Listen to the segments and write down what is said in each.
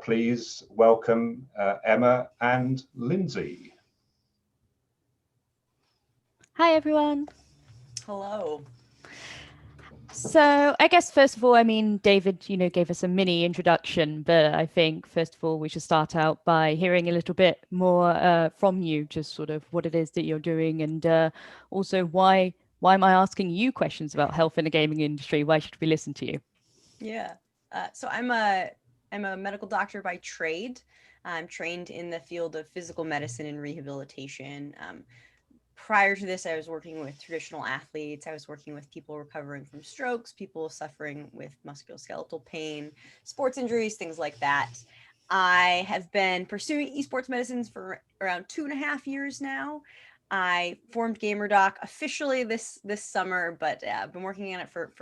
Please welcome Emma and Lindsey. Hi, everyone. Hello. So I guess first of all, I mean, David, gave us a mini introduction, but I think first of all, we should start out by hearing a little bit more from you, just sort of what it is that you're doing, and also why am I asking you questions about health in the gaming industry? Why should we listen to you? Yeah. So I'm a medical doctor by trade. I'm trained in the field of physical medicine and rehabilitation. Prior to this, I was working with traditional athletes. I was working with people recovering from strokes, people suffering with musculoskeletal pain, sports injuries, things like that. I have been pursuing esports medicines for around 2.5 years now. I formed GamerDoc officially this summer, but I've been working on it for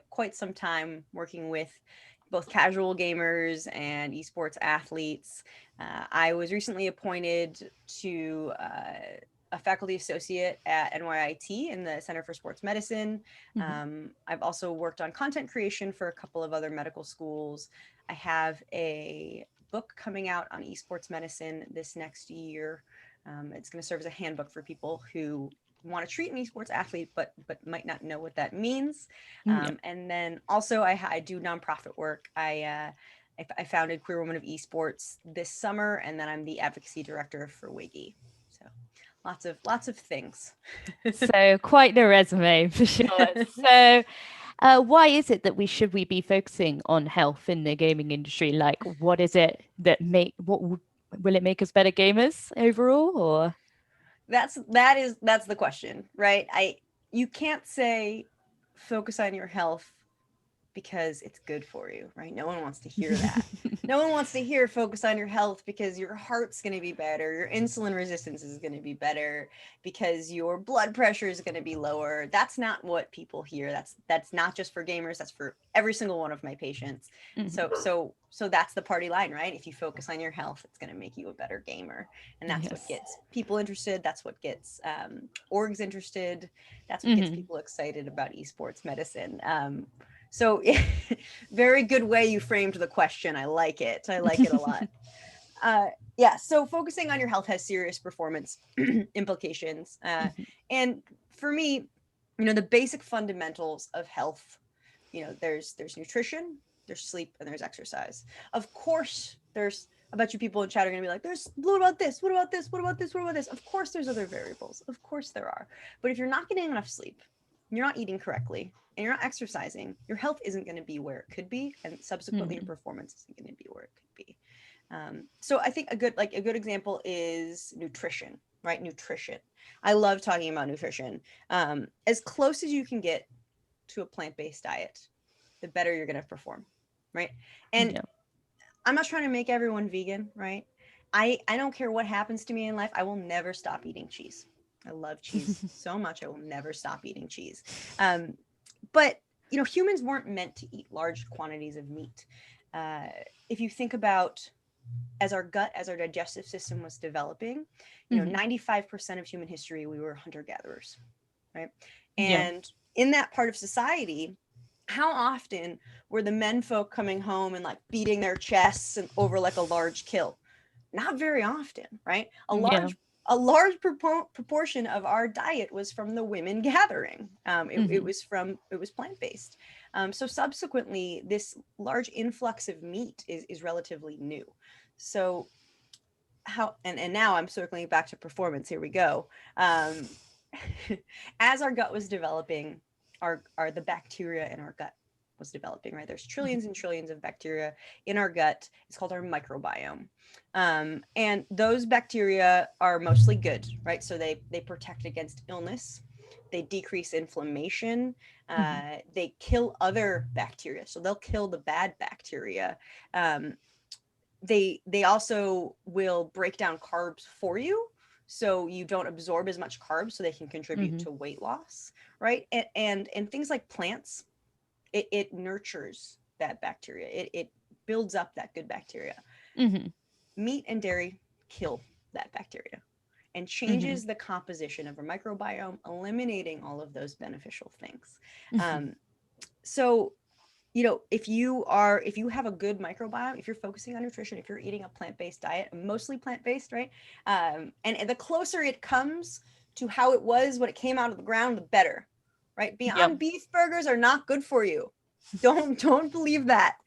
quite some time, working with both casual gamers and esports athletes. I was recently appointed to a faculty associate at NYIT in the Center for Sports Medicine. I've also worked on content creation for a couple of other medical schools. I have a book coming out on esports medicine this next year. It's going to serve as a handbook for people who want to treat an esports athlete, but might not know what that means. And then also I do nonprofit work. I founded Queer Women of Esports this summer, and then I'm the advocacy director for Wiggy. So lots of things. So quite the resume for sure. So why is it that we should be focusing on health in the gaming industry? Like, what is it that will it make us better gamers overall, or? That's the question, right? You can't say focus on your health because it's good for you, right? No one wants to hear that. No one wants to hear focus on your health because your heart's going to be better, your insulin resistance is going to be better, because your blood pressure is going to be lower. That's not what people hear. That's not just for gamers, that's for every single one of my patients. So that's the party line, right? If you focus on your health, it's going to make you a better gamer. And that's what gets people interested. That's what gets orgs interested. That's what gets people excited about esports medicine. So very good way you framed the question. I like it. I like it a lot. So focusing on your health has serious performance implications. And for me, the basic fundamentals of health, there's nutrition, there's sleep, and there's exercise. Of course, there's a bunch of people in chat are going to be like, what about this? What about this? What about this? What about this? Of course, there's other variables. Of course there are. But if you're not getting enough sleep, you're not eating correctly, and you're not exercising, your health isn't going to be where it could be, and subsequently your performance isn't going to be where it could be. So I think a good example is nutrition, right? Nutrition. I love talking about nutrition. As close as you can get to a plant-based diet, the better you're going to perform, right? And I'm not trying to make everyone vegan, right? I don't care what happens to me in life. I will never stop eating cheese. I love cheese so much. I will never stop eating cheese. But, humans weren't meant to eat large quantities of meat. If you think about as our digestive system was developing, 95% of human history, we were hunter-gatherers, right? And in that part of society, how often were the men folk coming home and like beating their chests and over like a large kill? Not very often, right? A large proportion of our diet was from the women gathering. It was plant-based. So subsequently, this large influx of meat is relatively new. So and now I'm circling back to performance. Here we go. As our gut was developing, the bacteria in our gut was developing, right? There's trillions and trillions of bacteria in our gut. It's called our microbiome. And those bacteria are mostly good, right? So they protect against illness. They decrease inflammation. They kill other bacteria. So they'll kill the bad bacteria. They also will break down carbs for you, so you don't absorb as much carbs, so they can contribute to weight loss, right? And things like plants, it nurtures that bacteria. It builds up that good bacteria. Meat and dairy kill that bacteria and changes the composition of a microbiome, eliminating all of those beneficial things. So if you have a good microbiome, if you're focusing on nutrition, if you're eating a plant-based diet, mostly plant-based, right? And the closer it comes to how it was when it came out of the ground, the better, right? Beyond beef burgers are not good for you. Don't believe that.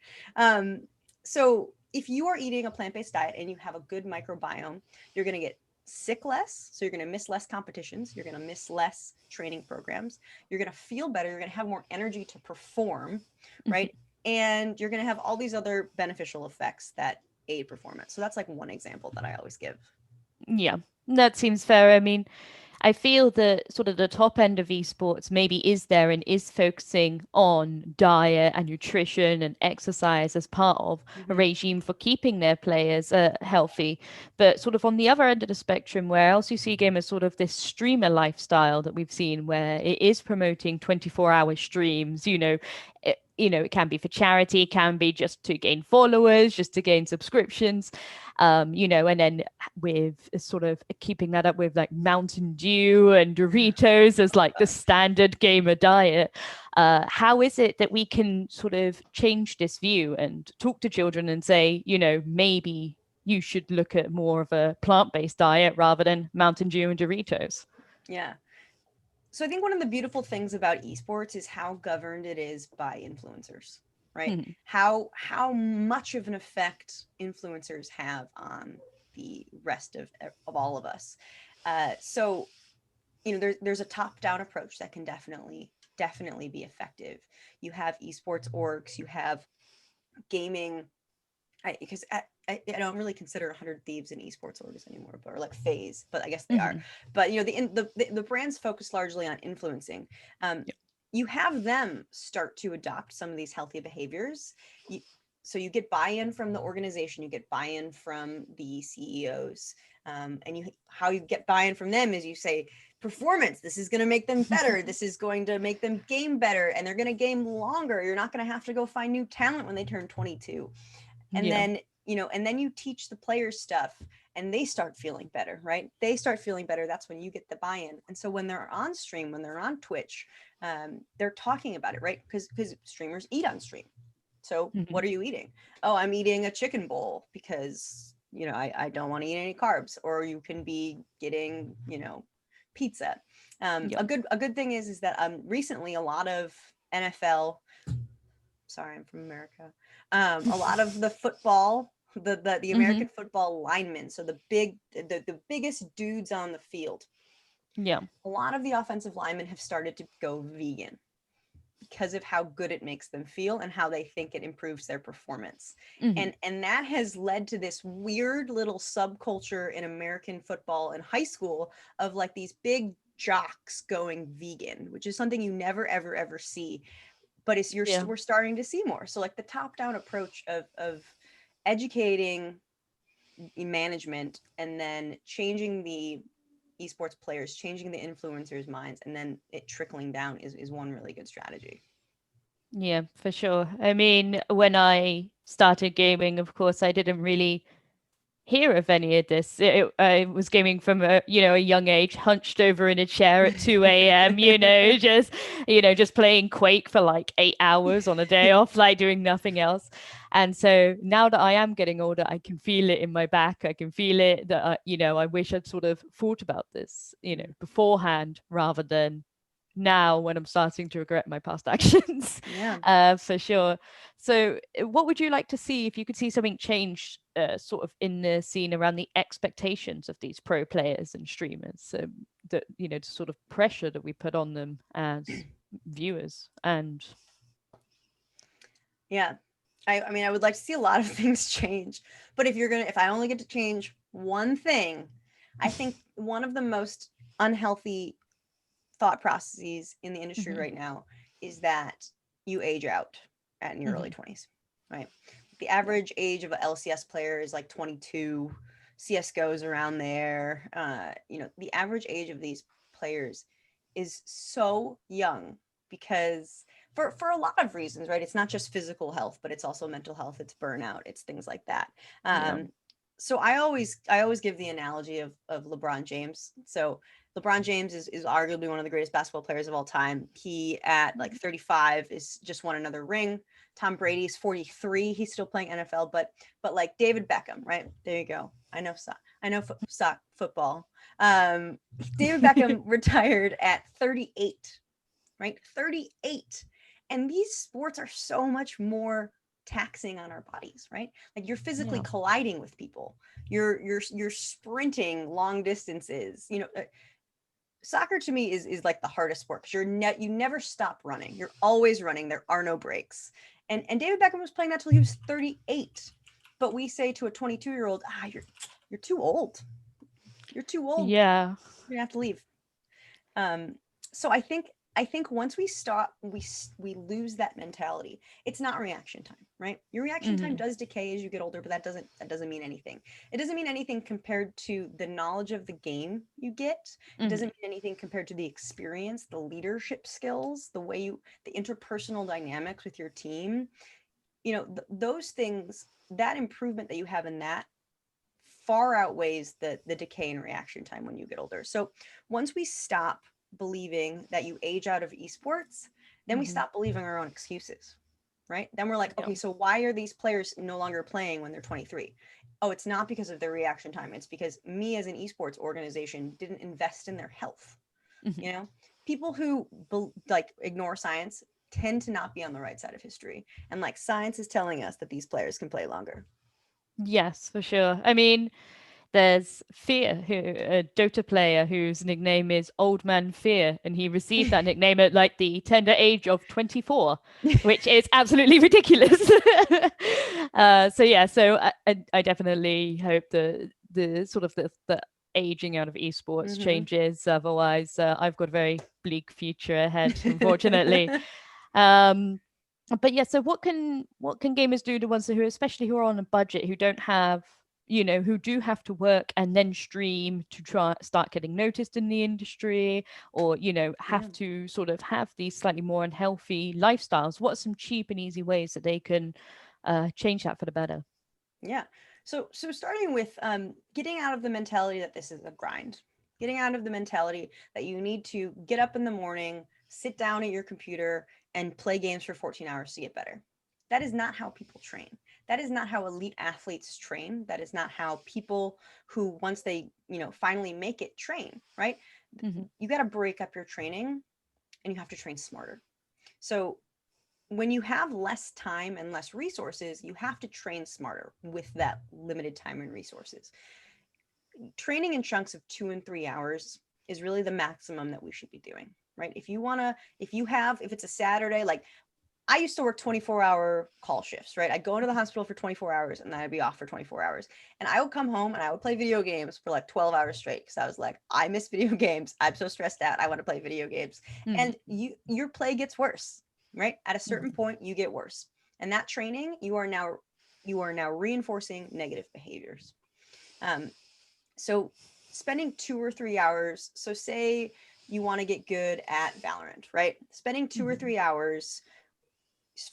So if you are eating a plant-based diet and you have a good microbiome, you're going to get sick less. So you're going to miss less competitions. You're going to miss less training programs. You're going to feel better. You're going to have more energy to perform, right? And you're going to have all these other beneficial effects that aid performance. So that's like one example that I always give. Yeah, that seems fair. I mean, I feel that sort of the top end of esports maybe is there and is focusing on diet and nutrition and exercise as part of a regime for keeping their players healthy. But sort of on the other end of the spectrum, where LCC Game is sort of this streamer lifestyle that we've seen, where it is promoting 24-hour streams, it can be for charity, it can be just to gain followers, just to gain subscriptions, and then with sort of keeping that up with like Mountain Dew and Doritos as like the standard gamer diet. How is it that we can sort of change this view and talk to children and say, maybe you should look at more of a plant-based diet rather than Mountain Dew and Doritos? Yeah. So I think one of the beautiful things about esports is how governed it is by influencers, right? How much of an effect influencers have on the rest of all of us. So, there's a top-down approach that can definitely be effective. You have esports orgs, you have gaming, because I don't really consider 100 Thieves in esports orgs anymore, or like FaZe, but I guess they are. But the brands focus largely on influencing. You have them start to adopt some of these healthy behaviors. So you get buy-in from the organization, you get buy-in from the CEOs, and how you get buy-in from them is you say, performance, this is going to make them better, this is going to make them game better, and they're going to game longer. You're not going to have to go find new talent when they turn 22. And then, and then you teach the players stuff and they start feeling better, right? They start feeling better. That's when you get the buy-in. And so when they're on stream, when they're on Twitch, they're talking about it, right? Because streamers eat on stream. So what are you eating? Oh, I'm eating a chicken bowl because, I don't want to eat any carbs. Or you can be getting, pizza. A good thing is that recently a lot of NFL, sorry, I'm from America. A lot of the football, the American football linemen, so the biggest dudes on the field. Yeah. A lot of the offensive linemen have started to go vegan because of how good it makes them feel and how they think it improves their performance. And that has led to this weird little subculture in American football and high school of like these big jocks going vegan, which is something you never, ever, ever see. But we're starting to see more. So like the top-down approach of educating management and then changing the esports players, changing the influencers' minds, and then it trickling down is one really good strategy. Yeah, for sure. I mean, when I started gaming, of course, I didn't really hear of any of this. I was gaming from a young age, hunched over in a chair at 2 a.m. Just playing Quake for like 8 hours on a day off, like doing nothing else. And so now that I am getting older, I can feel it in my back. I can feel it that I wish I'd sort of thought about this beforehand rather than now when I'm starting to regret my past actions. For sure. So what would you like to see if you could see something change sort of in the scene around the expectations of these pro players and streamers, that the sort of pressure that we put on them as viewers? And I mean, I would like to see a lot of things change, but if I only get to change one thing, I think one of the most unhealthy thought processes in the industry right now is that you age out in your early 20s, right? The average age of an LCS player is like 22. CSGO is around there. The average age of these players is so young because for a lot of reasons, right? It's not just physical health, but it's also mental health. It's burnout. It's things like that. So I always give the analogy of LeBron James. So LeBron James is arguably one of the greatest basketball players of all time. He at like 35 is just won another ring. Tom Brady's 43. He's still playing NFL, but like David Beckham, right? There you go. I know football. David Beckham retired at 38, right? 38. And these sports are so much more taxing on our bodies, right? Like you're physically colliding with people. You're sprinting long distances. You know, soccer to me is like the hardest sport because you never stop running. You're always running. There are no breaks. And David Beckham was playing that till he was 38. But we say to a 22-year-old, you're too old. You're too old. Yeah. You have to leave. So I think once we stop, we lose that mentality. It's not reaction time, right? Your reaction time does decay as you get older, but that doesn't mean anything. It doesn't mean anything compared to the knowledge of the game you get. It doesn't mean anything compared to the experience, the leadership skills, the interpersonal dynamics with your team. You know, those things, that improvement that you have in that far outweighs the decay in reaction time when you get older. So once we stop believing that you age out of esports, then we stop believing our own excuses, right? Then we're like, okay, so why are these players no longer playing when they're 23? Oh, it's not because of their reaction time. It's because me as an esports organization didn't invest in their health. You know, people who like ignore science tend to not be on the right side of history. And like science is telling us that these players can play longer. Yes, for sure. I mean, there's Fear, a Dota player whose nickname is Old Man Fear, and he received that nickname at like the tender age of 24, which is absolutely ridiculous. So I definitely hope the sort of the aging out of esports changes. Otherwise, I've got a very bleak future ahead, unfortunately. But yeah, so what can gamers do, the ones who are on a budget, who don't have, who do have to work and then stream to try start getting noticed in the industry, or have to sort of have these slightly more unhealthy lifestyles? What are some cheap and easy ways that they can change that for the better? Yeah. So starting with getting out of the mentality that this is a grind, getting out of the mentality that you need to get up in the morning, sit down at your computer and play games for 14 hours to get better. That is not how people train. That is not how elite athletes train. That is not how people who, once they, finally make it, train, right? You got to break up your training and you have to train smarter. So when you have less time and less resources, you have to train smarter with that limited time and resources. Training in chunks of 2 and 3 hours is really the maximum that we should be doing, right? If it's a Saturday, like I used to work 24-hour call shifts, right? I'd go into the hospital for 24 hours and then I'd be off for 24 hours. And I would come home and I would play video games for like 12 hours straight because I was like, I miss video games. I'm so stressed out. I want to play video games. And your play gets worse, right? At a certain point, you get worse. And that training, you are now reinforcing negative behaviors. So spending 2 or 3 hours, so say you want to get good at Valorant, right? Spending 2 or 3 hours,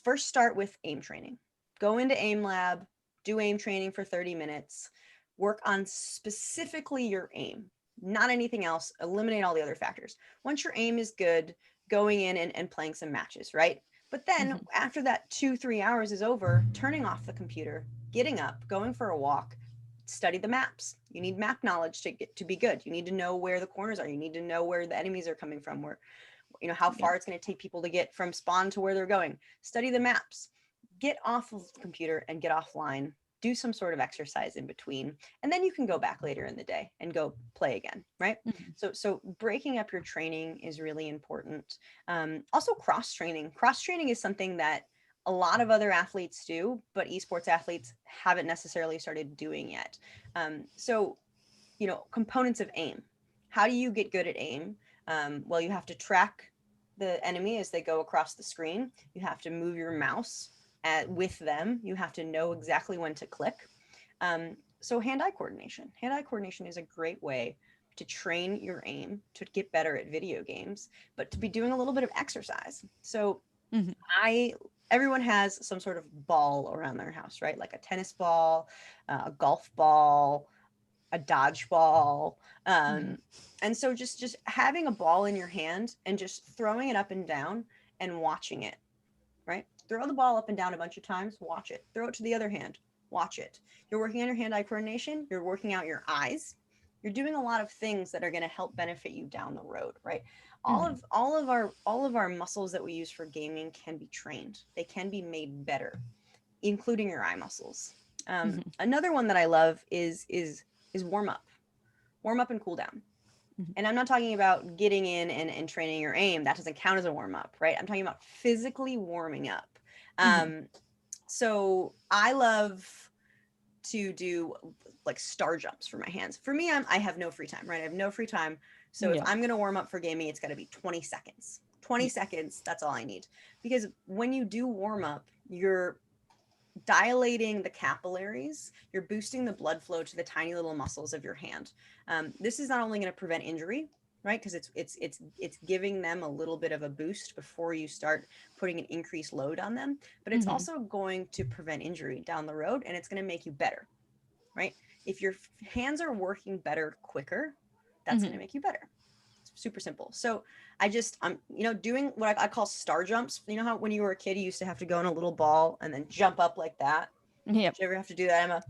first start with aim training. Go into aim lab, do aim training for 30 minutes, work on specifically your aim, not anything else, eliminate all the other factors. Once your aim is good, going in and playing some matches, right? But then after that 2-3 hours is over, turning off the computer, getting up, going for a walk, study the maps. You need map knowledge to be good. You need to know where the corners are. You need to know where the enemies are coming from, where, how far it's going to take people to get from spawn to where they're going. Study the maps, get off of the computer and get offline, do some sort of exercise in between, and then you can go back later in the day and go play again, right? So breaking up your training is really important. Also cross training is something that a lot of other athletes do, but esports athletes haven't necessarily started doing yet. Components of aim. How do you get good at aim? Well, you have to track the enemy as they go across the screen. You have to move your mouse with them. You have to know exactly when to click. So hand-eye coordination. Hand-eye coordination is a great way to train your aim, to get better at video games, but to be doing a little bit of exercise. So everyone has some sort of ball around their house, right? Like a tennis ball, a golf ball, a dodgeball. And so just having a ball in your hand and just throwing it up and down and watching it, right? Throw the ball up and down a bunch of times, watch it. Throw it to the other hand, watch it. You're working on your hand-eye coordination. You're working out your eyes. You're doing a lot of things that are going to help benefit you down the road, right? All of our muscles that we use for gaming can be trained. They can be made better, including your eye muscles. Another one that I love is warm up and cool down. And I'm not talking about getting in and training your aim. That doesn't count as a warm up, right? I'm talking about physically warming up. So I love to do like star jumps for my hands. For me, I have no free time, right? I have no free time. So if I'm going to warm up for gaming, it's got to be 20 seconds. 20 seconds, that's all I need. Because when you do warm up, you're dilating the capillaries, you're boosting the blood flow to the tiny little muscles of your hand. This is not only going to prevent injury, right? Because it's giving them a little bit of a boost before you start putting an increased load on them, but it's also going to prevent injury down the road, and it's going to make you better, right? If your hands are working better quicker, that's going to make you better. It's super simple. So I'm doing what I call star jumps. You know how when you were a kid, you used to have to go in a little ball and then jump up like that? Yep. Did you ever have to do that, Emma?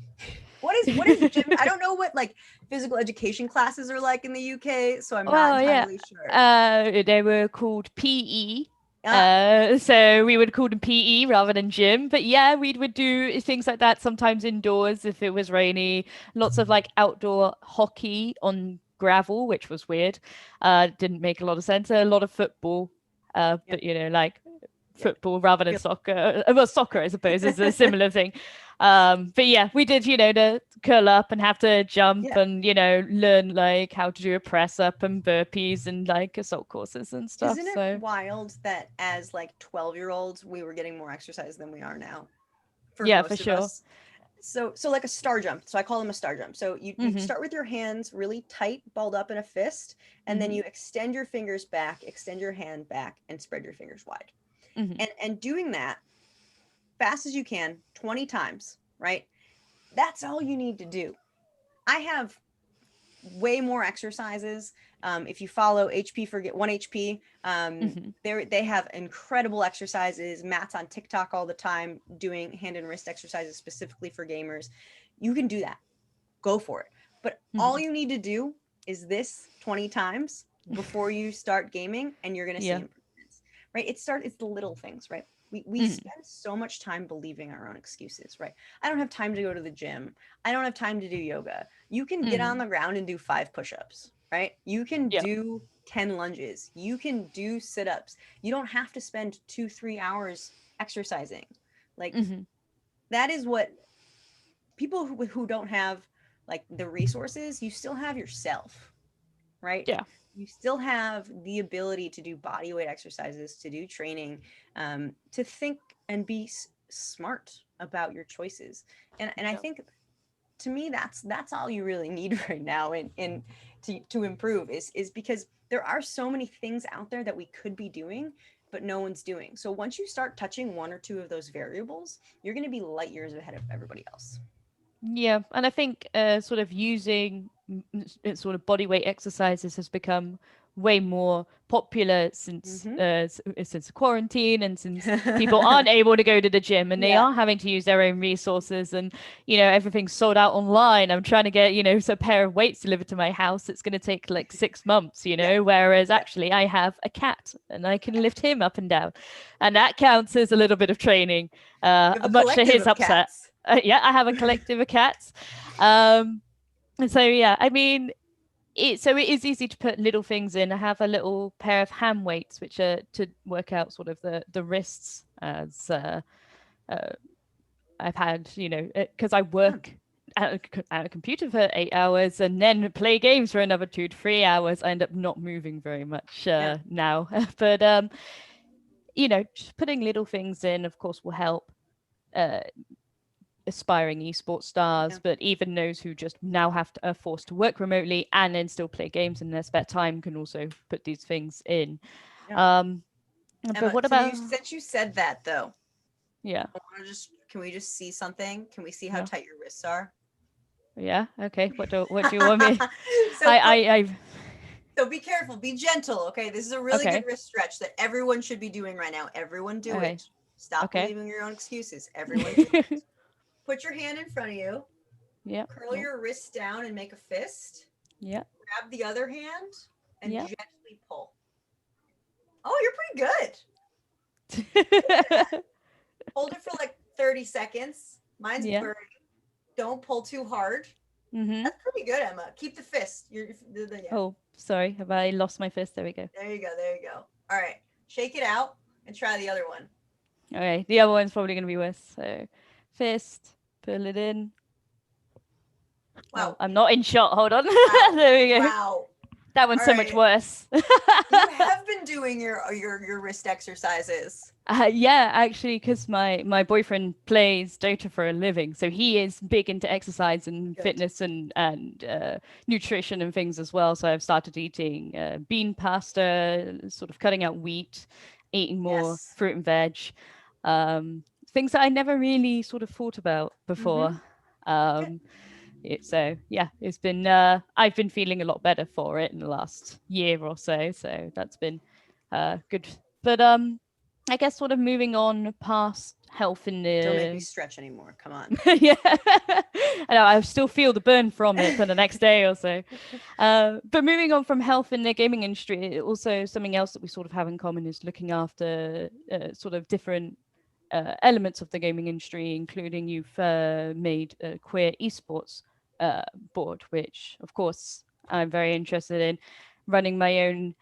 What is gym? I don't know what like physical education classes are like in the UK, so I'm not entirely sure. They were called PE. Ah. So we would call them PE rather than gym. But yeah, we would do things like that sometimes indoors if it was rainy. Lots of like outdoor hockey on gravel, which was weird. Didn't make a lot of sense. A lot of football, but like football rather than soccer. Well, soccer, I suppose, is a similar thing. But yeah, we did, to curl up and have to jump and, learn like how to do a press up and burpees and like assault courses and stuff. Isn't it wild that as like 12-year-olds, we were getting more exercise than we are now? For sure. Us. So like a star jump. So I call them a star jump. So you start with your hands really tight, balled up in a fist, and then you extend your fingers back, extend your hand back, and spread your fingers wide. And doing that fast as you can, 20 times, right? That's all you need to do. I have way more exercises. If you follow HP for 1HP, they have incredible exercises. Matt's on TikTok all the time doing hand and wrist exercises specifically for gamers. You can do that. Go for it. But all you need to do is this 20 times before you start gaming, and you're going to see improvements, right? It's the little things, right? We spend so much time believing our own excuses, right? I don't have time to go to the gym. I don't have time to do yoga. You can get on the ground and do 5 push-ups, right? You can do 10 lunges. You can do sit-ups. You don't have to spend 2-3 hours exercising. Like that is what people who don't have like the resources, you still have yourself, right? Yeah. You still have the ability to do body weight exercises, to do training, to think and be smart about your choices. And I think, to me, that's all you really need right now in to improve is because there are so many things out there that we could be doing, but no one's doing. So once you start touching 1 or 2 of those variables, you're going to be light years ahead of everybody else. Yeah, and I think sort of using sort of body weight exercises has become way more popular since since quarantine, and since people aren't able to go to the gym, and they are having to use their own resources, and everything's sold out online. I'm trying to get a pair of weights delivered to my house. It's going to take like 6 months, whereas actually I have a cat and I can lift him up and down, and that counts as a little bit of training, much to his upset. I have a collective of cats. And so, I mean, it is easy to put little things in. I have a little pair of ham weights, which are to work out sort of the wrists, as I've had, because I work at a computer for 8 hours and then play games for another 2 to 3 hours. I end up not moving very much now. But, just putting little things in, of course, will help aspiring esports stars, but even those who just now are forced to work remotely and then still play games in their spare time can also put these things in. Emma, but what about since you said that though? Can we just see something? Can we see how tight your wrists are? Yeah. Okay. What do you want me? So I so be careful, be gentle. Okay, this is a really Okay. good wrist stretch that everyone should be doing right now. Everyone do Okay. it. Stop Okay. believing your own excuses. Everyone do it. Put your hand in front of you. Yeah. Curl your wrist down and make a fist. Yeah. Grab the other hand and Yeah. gently pull. Oh, you're pretty good. Hold it for like 30 seconds. Mine's Yeah. blurry. Don't pull too hard. Mm-hmm. That's pretty good, Emma. Keep the fist. Yeah. Oh, sorry. Have I lost my fist? There we go. There you go. There you go. All right. Shake it out and try the other one. Okay. The other one's probably going to be worse. So, fist, pull it in. Wow. Oh, I'm not in shot. Hold on. Wow. There we go. Wow. That one's All so much right. worse. You have been doing your wrist exercises. Yeah, actually, because my boyfriend plays Dota for a living, so he is big into exercise and Good. fitness and nutrition and things as well. So I've started eating bean pasta, sort of cutting out wheat, eating more Yes. fruit and veg, things that I never really sort of thought about before. So yeah, it's been I've been feeling a lot better for it in the last year or so. So that's been good. But I guess sort of moving on past health in the Don't make me stretch anymore. Come on. yeah, I know I still feel the burn from it for the next day or so. But moving on from health in the gaming industry, also something else that we sort of have in common is looking after sort of different elements of the gaming industry, including you've made a Queer Esports board, which of course I'm very interested in, running my own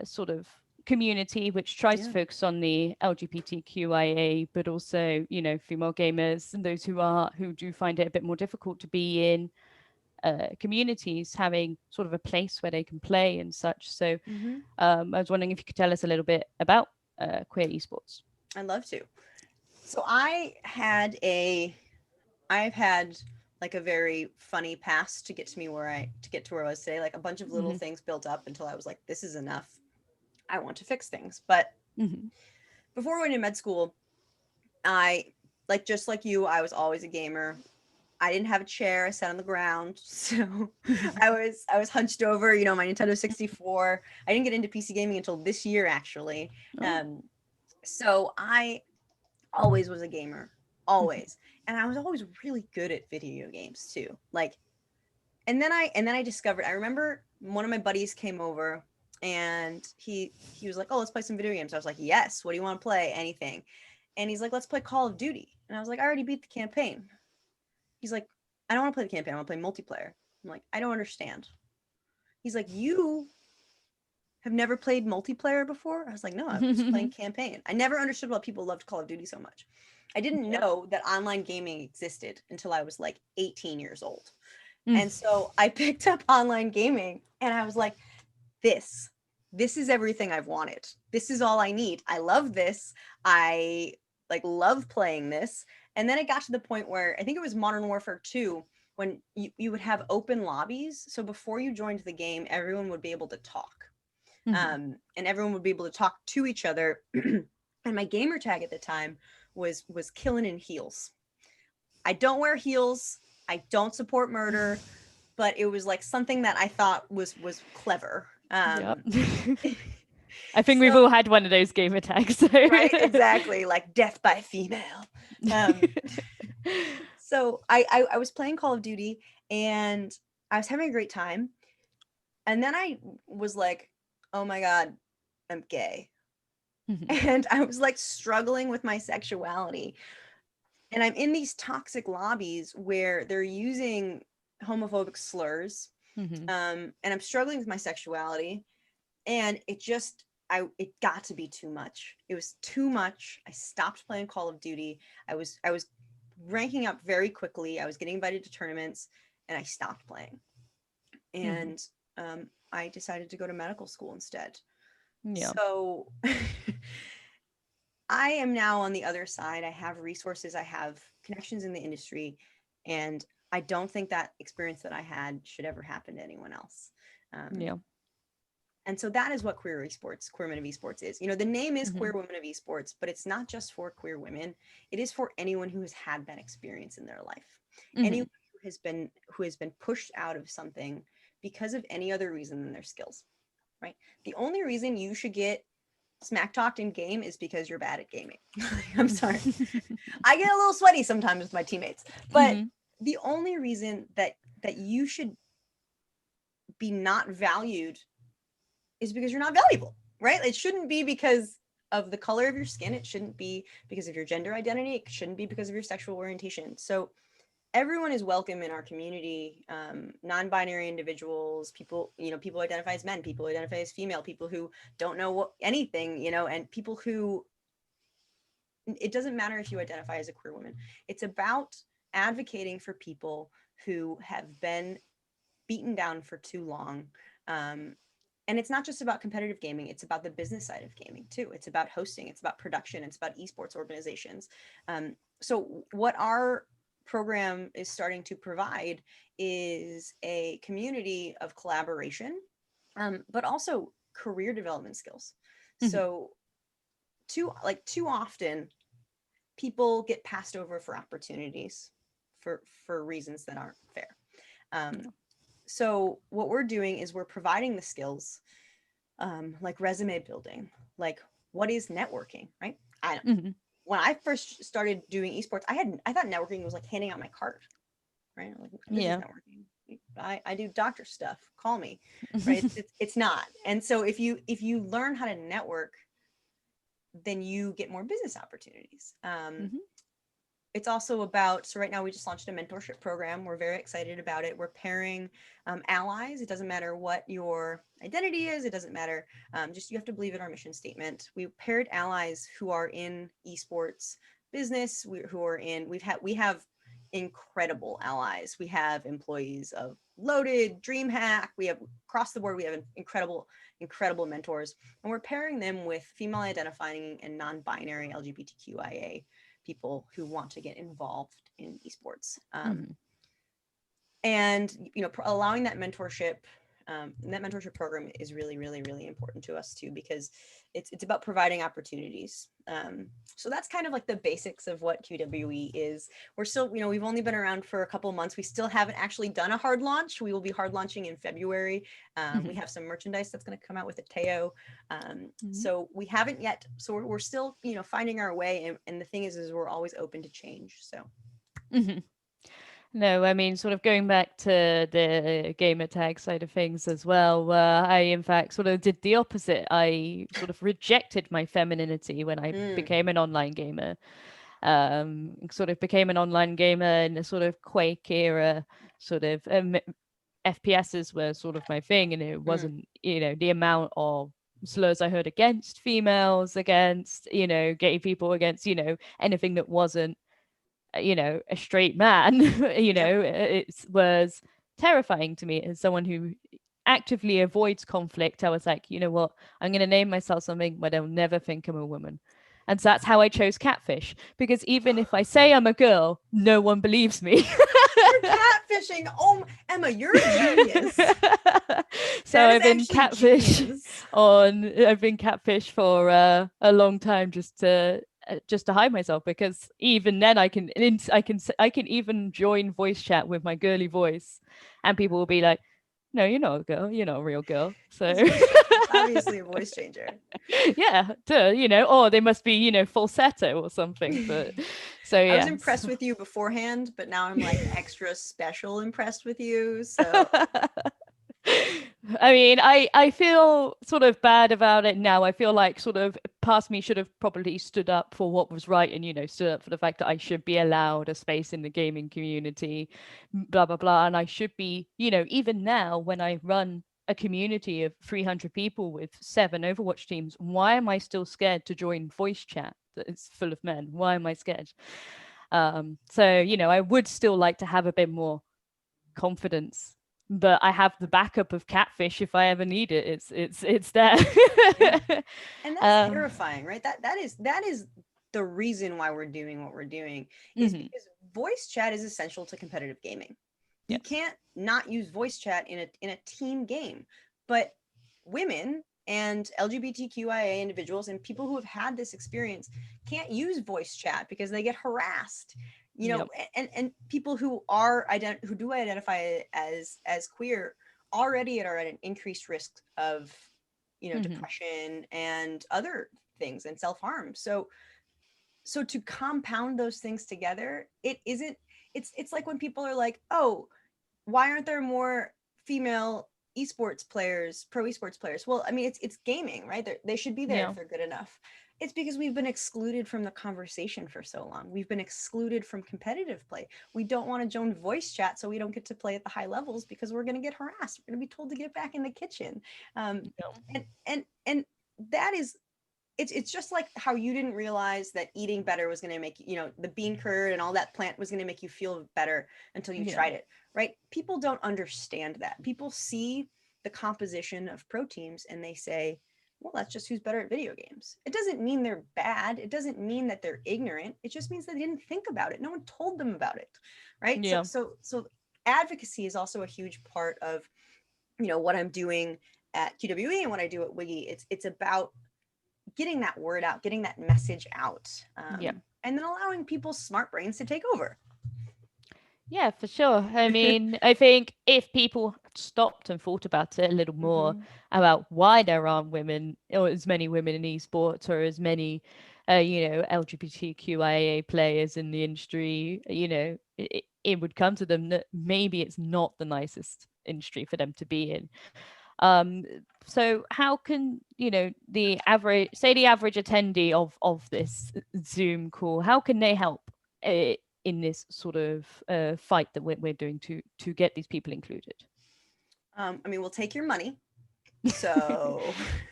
sort of community which tries to focus on the LGBTQIA, but also, you know, female gamers and those who do find it a bit more difficult to be in communities, having sort of a place where they can play and such. So I was wondering if you could tell us a little bit about Queer Esports. I'd love to. So I've had like a very funny past to get to where I was today. Like a bunch of little things built up until I was like, this is enough. I want to fix things. But before I went to med school, I just like you, I was always a gamer. I didn't have a chair. I sat on the ground. So I was hunched over, you know, my Nintendo 64. I didn't get into PC gaming until this year, actually. So I always was a gamer, always. And I was always really good at video games too. Like, and then I discovered, I remember one of my buddies came over and he was like, oh, let's play some video games. I was like, yes, what do you want to play? Anything. And he's like, let's play Call of Duty. And I was like, I already beat the campaign. He's like, I don't want to play the campaign. I want to play multiplayer. I'm like, I don't understand. He's like, you have never played multiplayer before? I was like, no, I was playing campaign. I never understood why people loved Call of Duty so much. I didn't know that online gaming existed until I was like 18 years old. And so I picked up online gaming and I was like, this is everything I've wanted. This is all I need. I love this. I like love playing this. And then it got to the point where I think it was Modern Warfare 2 when you would have open lobbies. So before you joined the game, everyone would be able to talk. And everyone would be able to talk to each other. And my gamer tag at the time was killing in heels. I don't wear heels. I don't support murder, but it was like something that I thought was clever. I think we've all had one of those gamer tags. So. Right, exactly, like death by female. So I was playing Call of Duty and I was having a great time. And then I was like, oh my God, I'm gay. And I was like struggling with my sexuality. And I'm in these toxic lobbies where they're using homophobic slurs. And I'm struggling with my sexuality. And it got to be too much. It was too much. I stopped playing Call of Duty. I was ranking up very quickly. I was getting invited to tournaments and I stopped playing. And I decided to go to medical school instead. So I am now on the other side. I have resources, I have connections in the industry, and I don't think that experience that I had should ever happen to anyone else. And so that is what Queer Esports, Queer Women of Esports is. You know, the name is Queer Women of Esports, but it's not just for queer women. It is for anyone who has had that experience in their life. Anyone who has been pushed out of something because of any other reason than their skills, right? The only reason you should get smack talked in game is because you're bad at gaming. I'm sorry. I get a little sweaty sometimes with my teammates, but the only reason that you should be not valued is because you're not valuable, right? It shouldn't be because of the color of your skin. It shouldn't be because of your gender identity. It shouldn't be because of your sexual orientation. So everyone is welcome in our community. Non-binary individuals, people, people identify as men, people identify as female, people who don't know anything, and people who, it doesn't matter if you identify as a queer woman. It's about advocating for people who have been beaten down for too long. And it's not just about competitive gaming, it's about the business side of gaming too. It's about hosting, it's about production, it's about esports organizations. So what our program is starting to provide is a community of collaboration, but also career development skills. So too often people get passed over for opportunities for reasons that aren't fair. So what we're doing is we're providing the skills, like resume building, like what is networking, right? When I first started doing esports, I thought networking was like handing out my card, right? Like, this is networking. I do doctor stuff. Call me, right? It's not. And so if you learn how to network, then you get more business opportunities. It's also about, so right now we just launched a mentorship program. We're very excited about it. We're pairing allies. It doesn't matter what your identity is. It doesn't matter. Just you have to believe in our mission statement. We paired allies who are in esports business, we have incredible allies. We have employees of Loaded, DreamHack. We have across the board, we have incredible mentors. And we're pairing them with female identifying and non-binary LGBTQIA people who want to get involved in esports. And allowing that mentorship program is really, really, really important to us too, because it's about providing opportunities. So that's kind of like the basics of what QWE is. We're still, we've only been around for a couple of months. We still haven't actually done a hard launch. We will be hard launching in February. We have some merchandise that's going to come out with a Teo. So we haven't yet. So we're still, finding our way. And the thing is we're always open to change. So. No, I mean, sort of going back to the gamer tag side of things as well, I, in fact, sort of did the opposite. I sort of rejected my femininity when I became an online gamer. Sort of became an online gamer in the sort of Quake era, sort of FPSs were sort of my thing, and it wasn't, the amount of slurs I heard against females, against, gay people, against, anything that wasn't, a straight man, it was terrifying to me as someone who actively avoids conflict. I was like, you know what, I'm going to name myself something where they'll never think I'm a woman. And so that's how I chose catfish, because even if I say I'm a girl, no one believes me. You're catfishing. Oh, Emma, you're a genius. So I've been catfish I've been catfish for a long time, just to hide myself, because even then I can even join voice chat with my girly voice and people will be like, no, you're not a girl, you're not a real girl. So obviously a voice changer. Yeah, or they must be, falsetto or something. But so yeah. I was impressed with you beforehand, but now I'm like extra special impressed with you. So I mean, I feel sort of bad about it now. I feel like sort of past me should have probably stood up for what was right and, stood up for the fact that I should be allowed a space in the gaming community, blah, blah, blah. And I should be, even now when I run a community of 300 people with 7 Overwatch teams, why am I still scared to join voice chat that is full of men? Why am I scared? So, I would still like to have a bit more confidence, but I have the backup of catfish if I ever need it. It's there. Yeah. And that's terrifying, right? That is the reason why we're doing what we're doing, is because voice chat is essential to competitive gaming. You can't not use voice chat in a team game. But women and LGBTQIA individuals and people who have had this experience can't use voice chat because they get harassed. you know, and people who are who do identify as queer already are at an increased risk of, you know, depression and other things and self-harm. So to compound those things together, it's like when people are like, oh, why aren't there more female esports players, pro esports players? Well, I mean, it's gaming, right? They should be there if they're good enough. It's because we've been excluded from the conversation for so long. We've been excluded from competitive play. We don't want to join voice chat, so we don't get to play at the high levels because we're going to get harassed. We're going to be told to get back in the kitchen. And that is, it's just like how you didn't realize that eating better was going to make you know, the bean curd and all that plant was going to make you feel better until you tried it, right? People don't understand that. People see the composition of pro teams and they say, well, that's just who's better at video games. It doesn't mean they're bad. It doesn't mean that they're ignorant. It just means they didn't think about it. No one told them about it, right? So advocacy is also a huge part of, you know, what I'm doing at QWE and what I do at Wiggy. It's about getting that word out, getting that message out, and then allowing people's smart brains to take over. Yeah, for sure. I mean, I think if people stopped and thought about it a little more about why there aren't women or as many women in esports or as many, you know, LGBTQIA players in the industry, you know, it would come to them that maybe it's not the nicest industry for them to be in. So how can, you know, the average attendee of this Zoom call, how can they help in this sort of fight that we're doing to get these people included? I mean, we'll take your money. So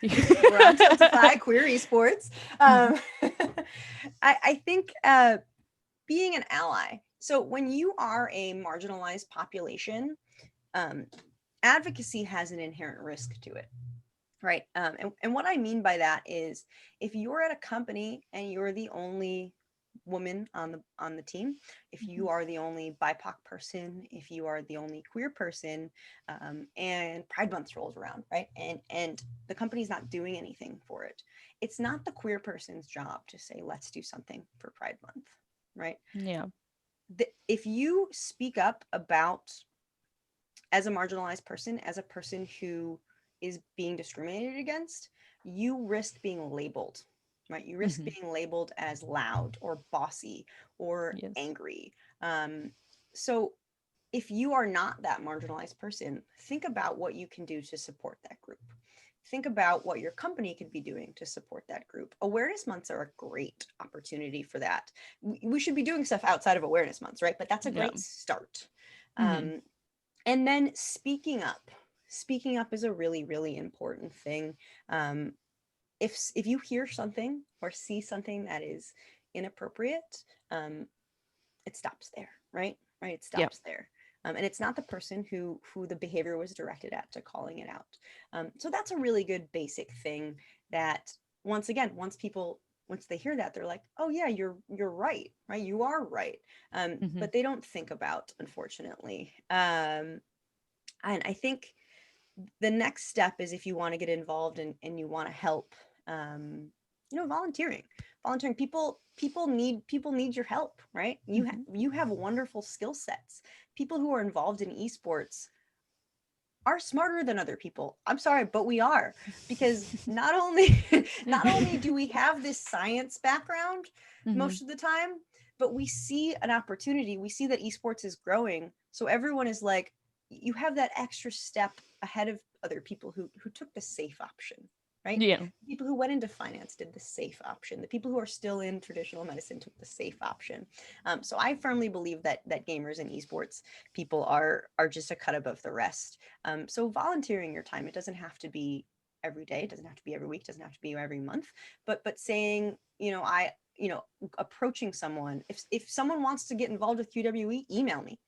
we're on Tiltify, Queer Esports. I think being an ally. So when you are a marginalized population, advocacy has an inherent risk to it, right? And what I mean by that is if you're at a company and you're the only woman on the team, if you are the only BIPOC person, if you are the only queer person, and Pride Month rolls around, right? And the company's not doing anything for it. It's not the queer person's job to say, let's do something for Pride Month, right? Yeah. If you speak up about, as a marginalized person, as a person who is being discriminated against, you risk being labeled, right? You risk being labeled as loud or bossy or angry. So if you are not that marginalized person, think about what you can do to support that group. Think about what your company could be doing to support that group. Awareness months are a great opportunity for that. We should be doing stuff outside of awareness months, right? But that's a great start. And then speaking up is a really, really important thing. If you hear something or see something that is inappropriate, it stops there, right? It stops there. And it's not the person who the behavior was directed at to calling it out. So that's a really good basic thing that, once again, once they hear that, they're like, oh yeah, you're right? You are right. But they don't think about, unfortunately. And I think the next step is, if you want to get involved and you want to help, volunteering. People need your help, right? You have wonderful skill sets. People who are involved in esports are smarter than other people. I'm sorry, but we are, because not only do we have this science background most of the time, but we see an opportunity. We see that esports is growing. So everyone is like, you have that extra step ahead of other people who took the safe option, right? Yeah. People who went into finance did the safe option. The people who are still in traditional medicine took the safe option. So I firmly believe that gamers and esports people are just a cut above the rest. So volunteering your time, it doesn't have to be every day, it doesn't have to be every week, it doesn't have to be every month, but saying, approaching someone. If someone wants to get involved with QWE, email me,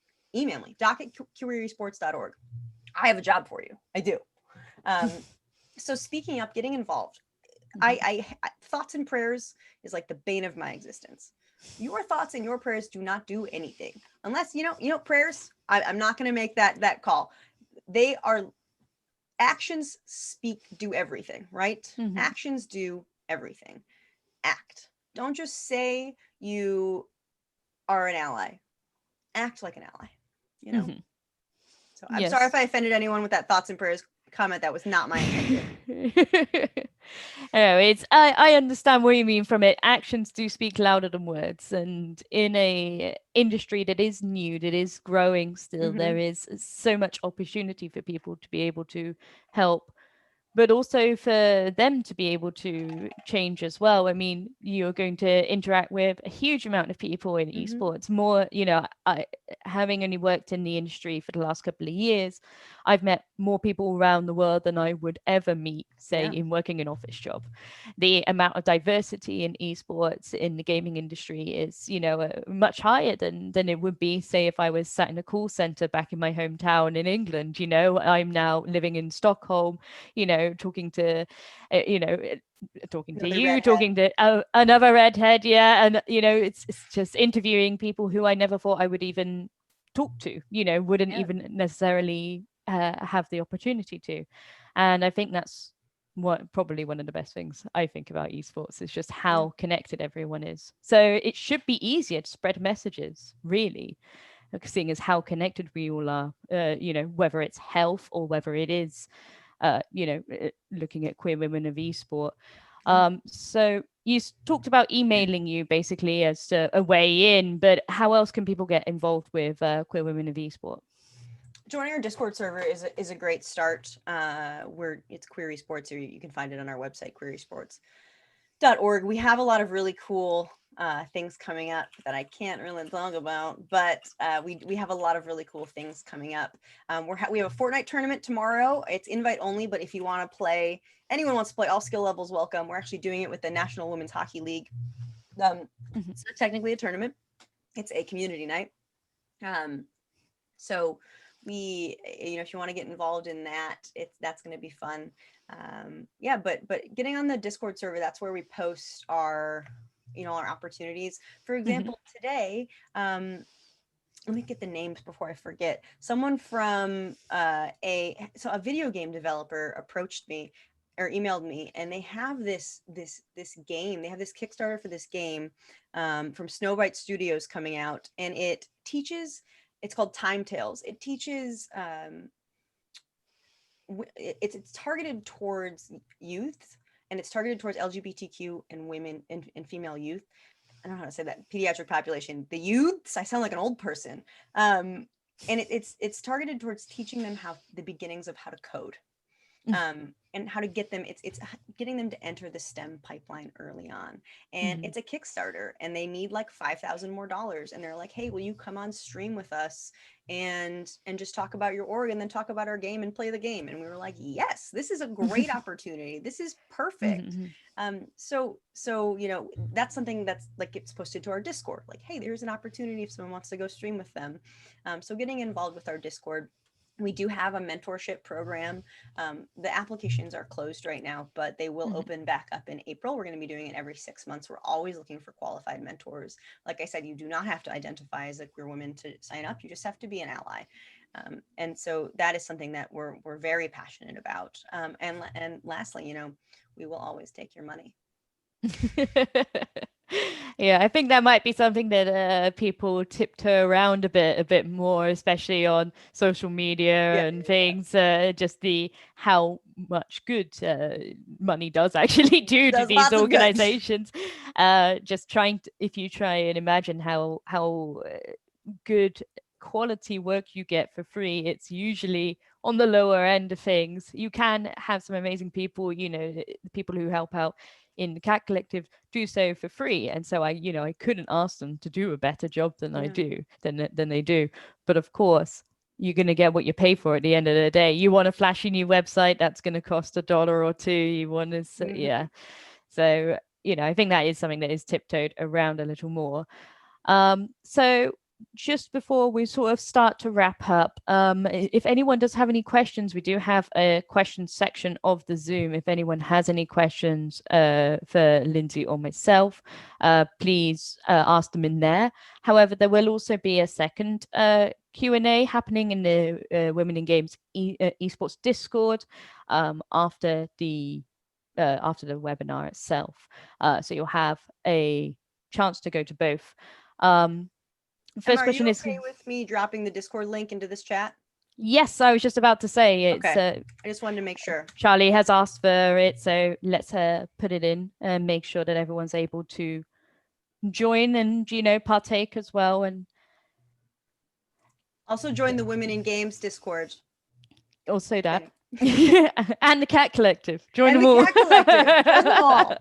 doc@QueerEsports.org. I have a job for you. I do. So speaking up, getting involved, I thoughts and prayers is like the bane of my existence. Your thoughts and your prayers do not do anything unless, prayers. I'm not going to make that call. They are, actions do everything, right? Actions do everything. Act. Don't just say you are an ally. Act like an ally, you know? Mhm. So I'm Yes. sorry if I offended anyone with that thoughts and prayers comment. That was not my intention. I understand what you mean from it. Actions do speak louder than words, and in a industry that is new, that is growing still, there is so much opportunity for people to be able to help, but also for them to be able to change as well. I mean, you're going to interact with a huge amount of people in esports. More, having only worked in the industry for the last couple of years, I've met more people around the world than I would ever meet, say, in working an office job. The amount of diversity in esports in the gaming industry is, much higher than it would be, say, if I was sat in a call center back in my hometown in England. I'm now living in Stockholm, talking to, talking to you, talking to another redhead, and it's just interviewing people who I never thought I would even talk to, wouldn't even necessarily have the opportunity to. And I think that's probably one of the best things I think about esports is just how connected everyone is. So it should be easier to spread messages, really, seeing as how connected we all are, whether it's health or whether it is looking at Queer Women of Esports. So you talked about emailing you basically as a way in, but how else can people get involved with Queer Women of Esports? Joining our Discord server is a great start. It's QueerEsports, or you can find it on our website, QueerEsports.org. We have a lot of really cool things coming up that I can't really talk about, but we have a lot of really cool things coming up. We have a Fortnite tournament tomorrow. It's invite only, but if you want to play, anyone wants to play, all skill levels welcome. We're actually doing it with the National Women's Hockey League. It's not technically a tournament. It's a community night. So if you want to get involved in that, that's going to be fun. But getting on the Discord server, that's where we post our opportunities. For example, today, let me get the names before I forget. Someone from a video game developer approached me or emailed me, and they have this game. They have this Kickstarter for this game from Snowbite Studios coming out, and it teaches. It's called Time Tales. It teaches. It's targeted towards youth, and it's targeted towards LGBTQ and women and female youth. I don't know how to say that. Pediatric population. The youths. I sound like an old person. And it's targeted towards teaching them the beginnings of how to code. And how to get them, it's getting them to enter the STEM pipeline early on. And it's a Kickstarter, and they need like $5,000 more. And they're like, hey, will you come on stream with us and just talk about your org and then talk about our game and play the game? And we were like, yes, this is a great opportunity. This is perfect. So that's something that's like gets posted to our Discord. Like, hey, there's an opportunity if someone wants to go stream with them. So getting involved with our Discord. We do have a mentorship program. The applications are closed right now, but they will open back up in April. We're going to be doing it every 6 months. We're always looking for qualified mentors. Like I said, you do not have to identify as a queer woman to sign up. You just have to be an ally. And so that is something that we're very passionate about. And lastly, we will always take your money. Yeah, I think that might be something that people tiptoe around a bit more, especially on social media and things. Just how much good money does actually do to these organizations. Just if you try and imagine how good quality work you get for free, it's usually on the lower end of things. You can have some amazing people, the people who help out in the Cat Collective do so for free, and so I couldn't ask them to do a better job than I do than they do. But of course, you're going to get what you pay for at the end of the day. You want a flashy new website, that's going to cost $1 or $2. You want to so I think that is something that is tiptoed around a little more. So just before we sort of start to wrap up, if anyone does have any questions, we do have a questions section of the Zoom. If anyone has any questions for Lindsey or myself, please ask them in there. However, there will also be a second Q&A happening in the Women in Games Esports Discord after the webinar itself. So you'll have a chance to go to both. first Emma, question are you is, okay with me dropping the Discord link into this chat? yes, I was just about to say it's Okay. I just wanted to make sure. Charlie has asked for it, so let's put it in and make sure that everyone's able to join and, you know, partake as well. And Also join the Women in Games Discord. also that. And the Cat Collective. Join And them all. Cat Collective. Join them all.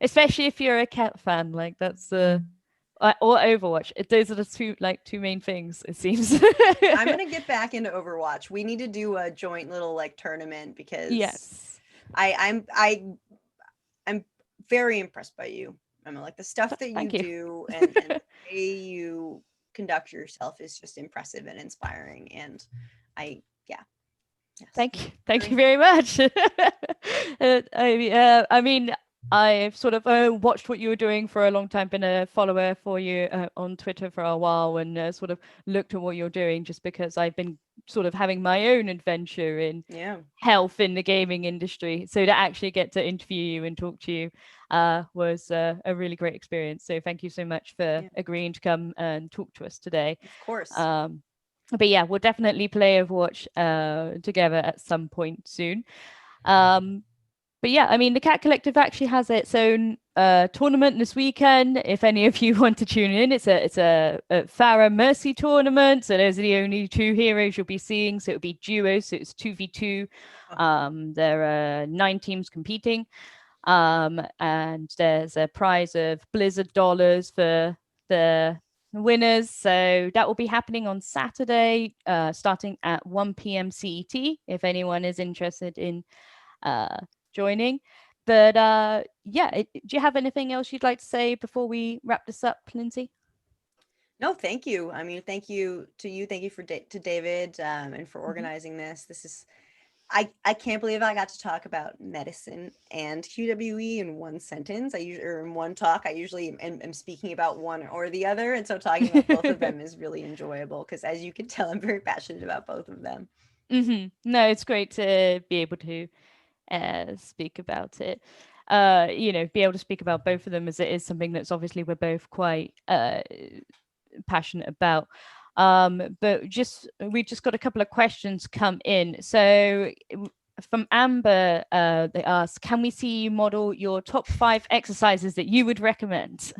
Especially if you're a cat fan, like that's or Overwatch. Those are the two main things, it seems. I'm gonna get back into Overwatch. We need to do a joint little like tournament because yes, I'm very impressed by you, Emma. Like the stuff that you do and the way you conduct yourself is just impressive and inspiring. And yes. Thank you very much. I mean, I've sort of watched what you were doing for a long time, been a follower for you on Twitter for a while, and sort of looked at what you're doing just because I've been sort of having my own adventure in health in the gaming industry. So to actually get to interview you and talk to you was a really great experience. So thank you so much for agreeing to come and talk to us today. Of course. But yeah, we'll definitely play Overwatch together at some point soon. But yeah, I mean, the Cat Collective actually has its own tournament this weekend. If any of you want to tune in, it's a Farah Mercy tournament. So those are the only two heroes you'll be seeing. So it'll be duos. So it's 2v2. There are 9 teams competing. And there's a prize of Blizzard dollars for the winners. So that will be happening on Saturday, starting at 1 p.m. CET, if anyone is interested in joining. But do you have anything else you'd like to say before we wrap this up, Lindsey? No, thank you. I mean, thank you to you. Thank you to David and for organizing this. This is, I can't believe I got to talk about medicine and QWE in one sentence. Or in one talk. I usually am speaking about one or the other. And so talking about both of them is really enjoyable because as you can tell, I'm very passionate about both of them. No, it's great to be able to speak about it. Be able to speak about both of them as it is something that's obviously we're both quite passionate about. But we just got a couple of questions come in. So from Amber, they ask, can we see you model your top 5 exercises that you would recommend?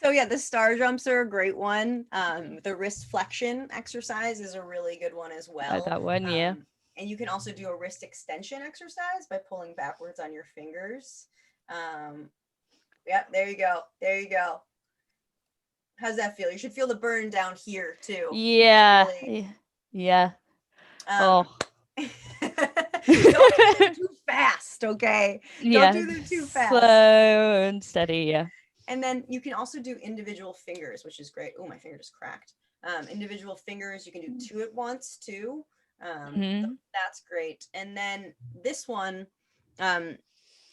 So yeah, the star jumps are a great one. The wrist flexion exercise is a really good one as well. That one, yeah. And you can also do a wrist extension exercise by pulling backwards on your fingers. There you go. There you go. How's that feel? You should feel the burn down here too. Yeah. Really... Yeah. Don't do them too fast, okay? Don't do them too fast. Slow and steady, yeah. And then you can also do individual fingers, which is great. Oh, my finger just cracked. Individual fingers, you can do 2 at once too. That's great. And then this one,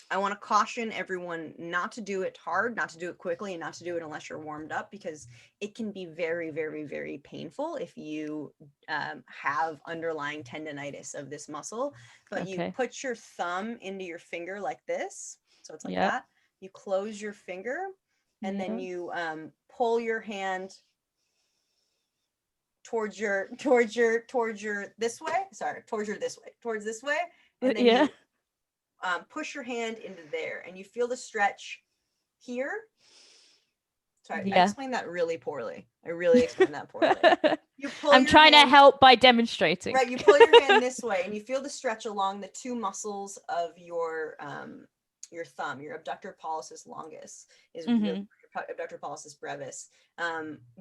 I want to caution everyone not to do it hard, not to do it quickly, and not to do it unless you're warmed up, because it can be very, very, very painful if you have underlying tendonitis of this muscle. But you put your thumb into your finger like this. So it's like that. You close your finger and then you pull your hand towards your this way. Towards this way. And then you push your hand into there and you feel the stretch here. Sorry, I explained that really poorly. I really explained that poorly. I'm trying to help by demonstrating. Right, you pull your hand this way and you feel the stretch along the 2 muscles of your thumb. Your abductor pollicis longus is your abductor pollicis brevis.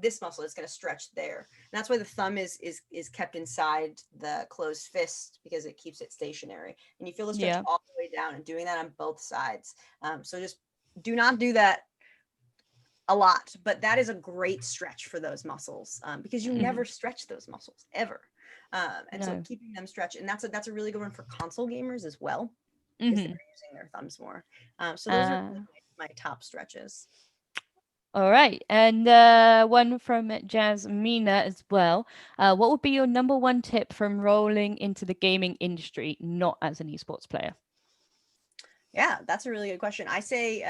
This muscle is going to stretch there. And that's why the thumb is kept inside the closed fist, because it keeps it stationary. And you feel the stretch all the way down, and doing that on both sides. So just do not do that a lot, but that is a great stretch for those muscles, because you never stretch those muscles ever. So keeping them stretched, and that's a really good one for console gamers as well, because they're using their thumbs more. So those are my top stretches. All right. And one from Jasmina as well. What would be your number 1 tip from rolling into the gaming industry, not as an esports player? Yeah, that's a really good question. I say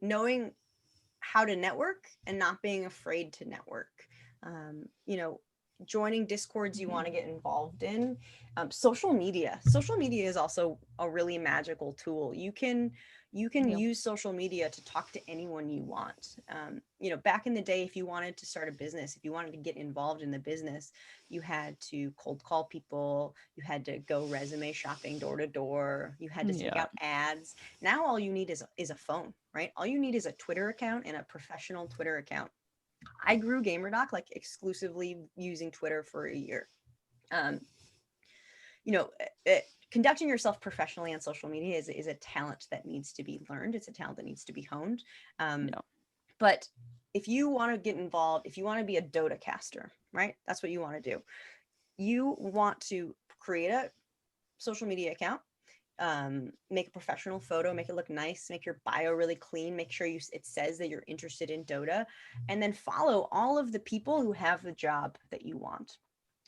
knowing how to network and not being afraid to network. You know, joining discords you want to get involved in. Social media is also a really magical tool. You can use social media to talk to anyone you want. You know, back in the day, if you wanted to start a business, if you wanted to get involved in the business, you had to cold call people, you had to go resume shopping door to door, you had to send out ads. Now all you need is a phone, right? All you need is a Twitter account, and a professional Twitter account. I grew GamerDoc like exclusively using Twitter for a year. You know, conducting yourself professionally on social media is a talent that needs to be learned. It's a talent that needs to be honed. But if you want to get involved, if you want to be a Dota caster, right? That's what you want to do. You want to create a social media account, make a professional photo, make it look nice, make your bio really clean, make sure it says that you're interested in Dota, and then follow all of the people who have the job that you want.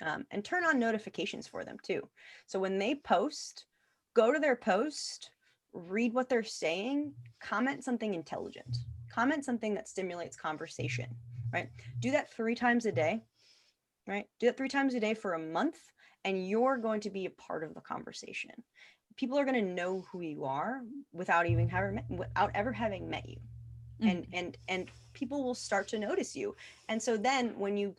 And turn on notifications for them too. So when they post, go to their post, read what they're saying, comment something intelligent, comment something that stimulates conversation, right? Do that 3 times a day, right? Do that 3 times a day for a month, and you're going to be a part of the conversation. People are going to know who you are without ever having met you. And people will start to notice you. And so then when you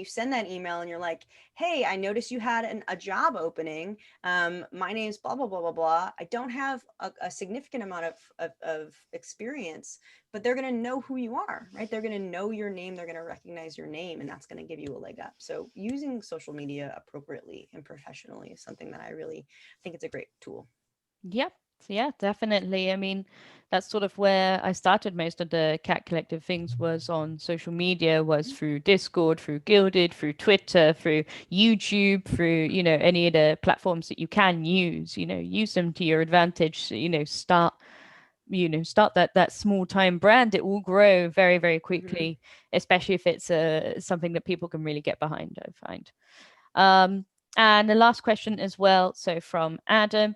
send that email and you're like, hey, I noticed you had a job opening. My name's blah, blah, blah, blah, blah. I don't have a significant amount of experience, but they're going to know who you are, right? They're going to know your name. They're going to recognize your name, and that's going to give you a leg up. So using social media appropriately and professionally is something that I really think it's a great tool. Yep. Yeah, definitely. I mean, that's sort of where I started most of the Cat Collective things, was on social media, was through Discord, through Guilded, through Twitter, through YouTube, through, you know, any of the platforms that you can use, you know, use them to your advantage, you know, start that small time brand. It will grow very, very quickly, especially if it's something that people can really get behind, I find. And the last question as well, so from Adam,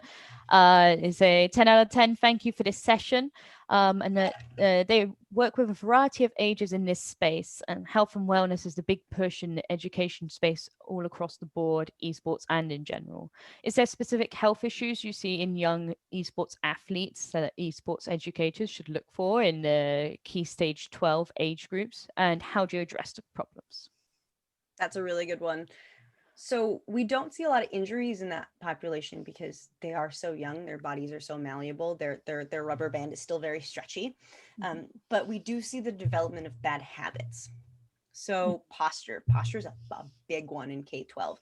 is a 10 out of 10. Thank you for this session. And that they work with a variety of ages in this space, and health and wellness is the big push in the education space all across the board, esports and in general. Is there specific health issues you see in young esports athletes that esports educators should look for in the key stage 12 age groups? And how do you address the problems? That's a really good one. So we don't see a lot of injuries in that population because they are so young. Their bodies are so malleable. Their rubber band is still very stretchy. But we do see the development of bad habits. So posture is a big one in K-12.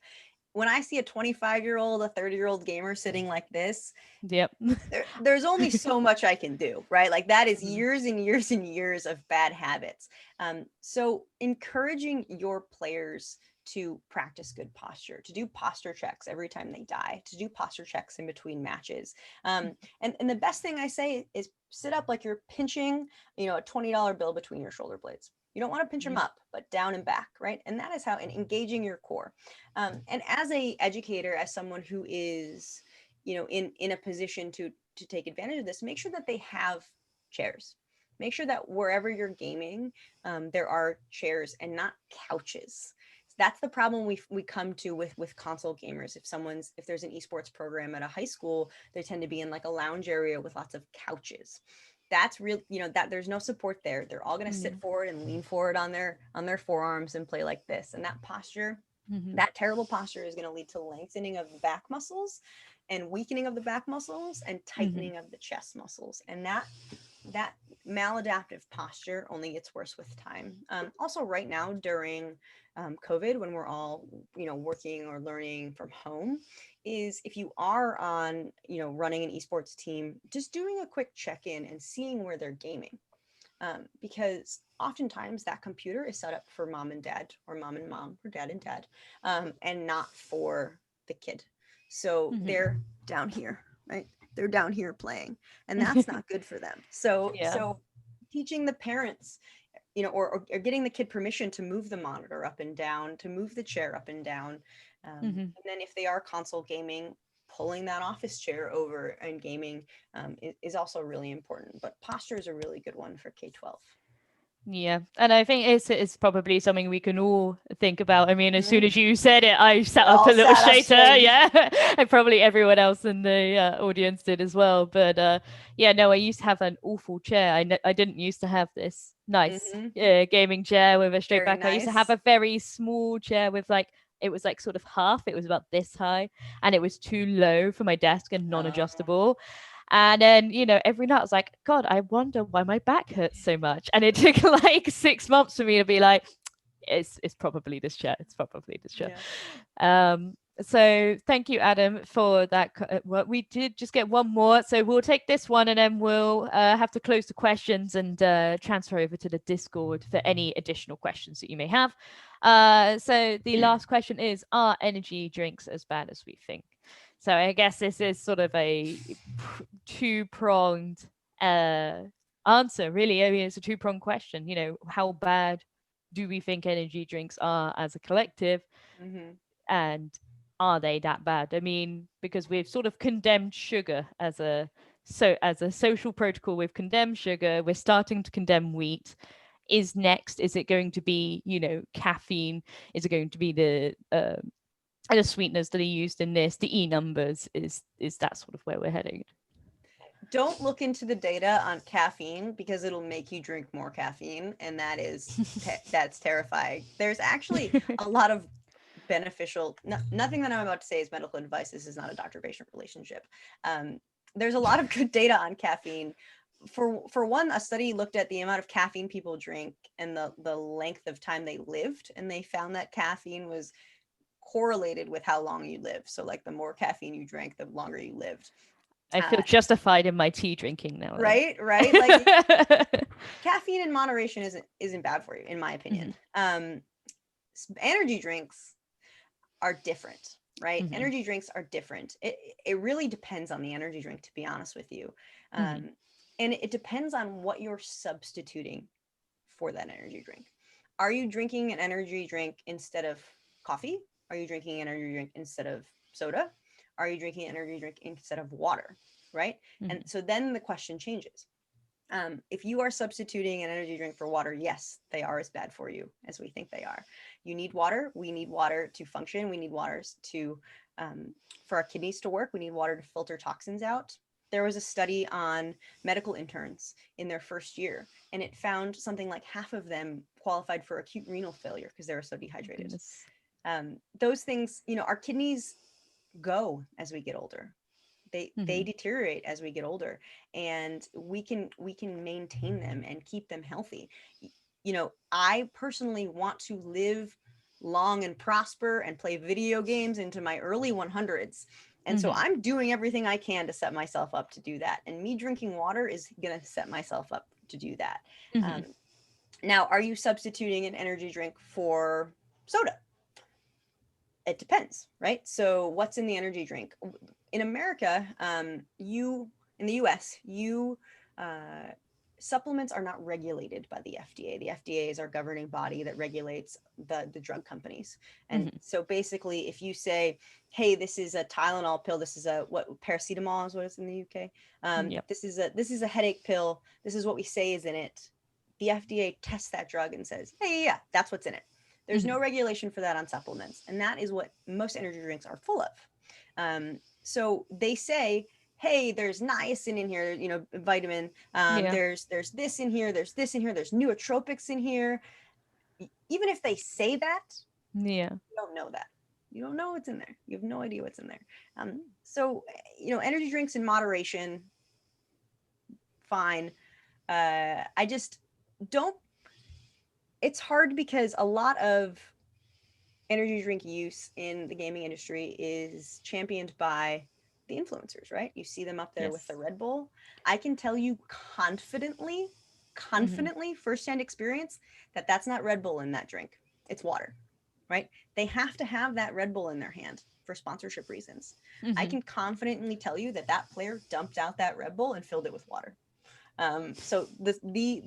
When I see a 25-year-old, a 30-year-old gamer sitting like this, there's only so much I can do, right? Like that is years and years and years of bad habits. So encouraging your players to practice good posture, to do posture checks every time they die, to do posture checks in between matches. And the best thing I say is sit up like you're pinching, a $20 bill between your shoulder blades. You don't want to pinch them up, but down and back, right? And that is how, and engaging your core. And as a educator, as someone who is, in a position to take advantage of this, make sure that they have chairs. Make sure that wherever you're gaming, there are chairs and not couches. That's the problem we come to with console gamers. If there's an esports program at a high school, they tend to be in like a lounge area with lots of couches. That's real, that there's no support there. They're all going to sit forward and lean forward on their forearms and play like this. And that posture, that terrible posture is going to lead to lengthening of the back muscles and weakening of the back muscles and tightening of the chest muscles. And that maladaptive posture only gets worse with time. Also right now during COVID, when we're all, working or learning from home, is if you are on, running an esports team, just doing a quick check-in and seeing where they're gaming. Because oftentimes that computer is set up for mom and dad, or mom and mom, or dad and dad, and not for the kid. So they're down here, right? They're down here playing, and that's not good for them. So teaching the parents, or getting the kid permission to move the monitor up and down, to move the chair up and down. And then if they are console gaming, pulling that office chair over and gaming is also really important. But posture is a really good one for K-12. Yeah, and I think it's probably something we can all think about. I mean, as soon Mhm. as you said it, I sat We up all a little sat up straighter. straight. Yeah, and probably everyone else in the audience did as well. But yeah, no, I used to have an awful chair. I didn't used to have this nice Mhm. gaming chair with a straight Very back. I used to have nice. a very small chair with like, it was like sort of half. It was about this high, and it was too low for my desk and non-adjustable. And then, every night I was like, God, I wonder why my back hurts so much. And it took like 6 months for me to be like, it's probably this chair. It's probably this chair. Yeah. So thank you, Adam, for that. We did just get one more. So we'll take this one and then we'll have to close the questions and transfer over to the Discord for any additional questions that you may have. So the last question is, are energy drinks as bad as we think? So I guess this is sort of a two-pronged answer, really. I mean, it's a two-pronged question. How bad do we think energy drinks are as a collective? Mm-hmm. And are they that bad? I mean, because we've sort of condemned sugar as a social protocol. We've condemned sugar. We're starting to condemn wheat. Is it going to be, caffeine? Is it going to be the sweeteners that are used in this? The E numbers, is that sort of where we're heading? Don't look into the data on caffeine because it'll make you drink more caffeine, and that's terrifying. There's actually a lot of beneficial, nothing that I'm about to say is medical advice. This is not a doctor-patient relationship. There's a lot of good data on caffeine. For one, a study looked at the amount of caffeine people drink and the length of time they lived, and they found that caffeine was correlated with how long you live. So like the more caffeine you drank, the longer you lived. I feel justified in my tea drinking now. Right. Like caffeine in moderation isn't bad for you, in my opinion. Energy drinks are different, right? Energy drinks are different. It really depends on the energy drink, to be honest with you. And it depends on what you're substituting for that energy drink. Are you drinking an energy drink instead of coffee? Are you drinking an energy drink instead of soda? Are you drinking an energy drink instead of water? Right? And so then the question changes. If you are substituting an energy drink for water, yes, they are as bad for you as we think they are. You need water. We need water to function. We need water to for our kidneys to work. We need water to filter toxins out. There was a study on medical interns in their first year, and it found something like half of them qualified for acute renal failure because they were so dehydrated. Those things, our kidneys go as we get older. They deteriorate as we get older, and we can maintain them and keep them healthy. I personally want to live long and prosper and play video games into my early 100s. And so I'm doing everything I can to set myself up to do that. And me drinking water is going to set myself up to do that. Now, are you substituting an energy drink for soda? It depends, right? So what's in the energy drink? In America, in the US, supplements are not regulated by the FDA. The FDA is our governing body that regulates the drug companies. And so basically, if you say, hey, this is a Tylenol pill, this is paracetamol is what it's in the UK. This is a headache pill. This is what we say is in it. The FDA tests that drug and says, hey, yeah, that's what's in it. There's no regulation for that on supplements. And that is what most energy drinks are full of. So they say, hey, there's niacin in here, vitamin. There's this in here, there's this in here, there's nootropics in here. Even if they say that, you don't know that. You don't know what's in there. You have no idea what's in there. So, energy drinks in moderation, fine. I just don't. It's hard because a lot of energy drink use in the gaming industry is championed by the influencers, right? You see them up there with the Red Bull. I can tell you confidently, firsthand experience, that's not Red Bull in that drink. It's water, right? They have to have that Red Bull in their hand for sponsorship reasons. I can confidently tell you that player dumped out that Red Bull and filled it with water. So the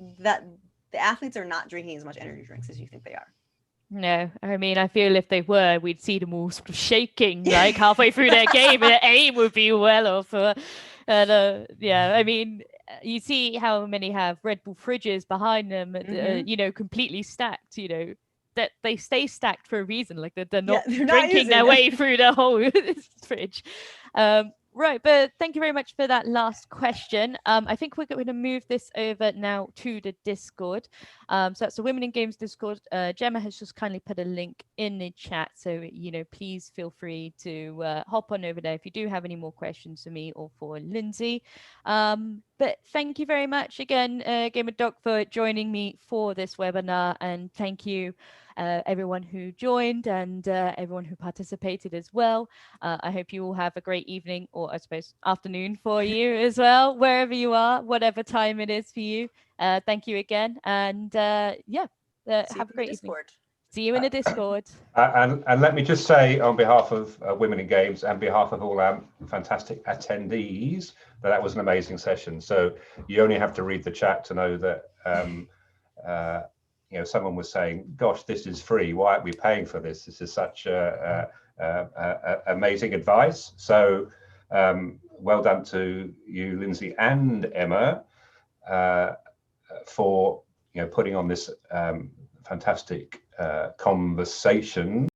athletes are not drinking as much energy drinks as you think they are. No, I mean, I feel if they were, we'd see them all sort of shaking like halfway through their game, and their aim would be well off. I mean, you see how many have Red Bull fridges behind them, you know, completely stacked, you know, that they stay stacked for a reason. Like they're not drinking their way through the whole fridge. Right, but thank you very much for that last question. I think we're going to move this over now to the Discord. So that's the Women in Games Discord. Gemma has just kindly put a link in the chat, so you know, please feel free to hop on over there if you do have any more questions for me or for Lindsey. But thank you very much again, GamerDoc, for joining me for this webinar, and thank you everyone who joined and everyone who participated as well. I hope you all have a great evening, or I suppose afternoon for you as well, wherever you are, whatever time it is for you. Thank you again, and yeah, have a great evening. See you in the Discord. And let me just say, on behalf of Women in Games and behalf of all our fantastic attendees, that was an amazing session. So you only have to read the chat to know that you know, someone was saying, "Gosh, this is free. Why aren't we paying for this? This is such amazing advice." So well done to you, Lindsey and Emma, for putting on this fantastic conversation.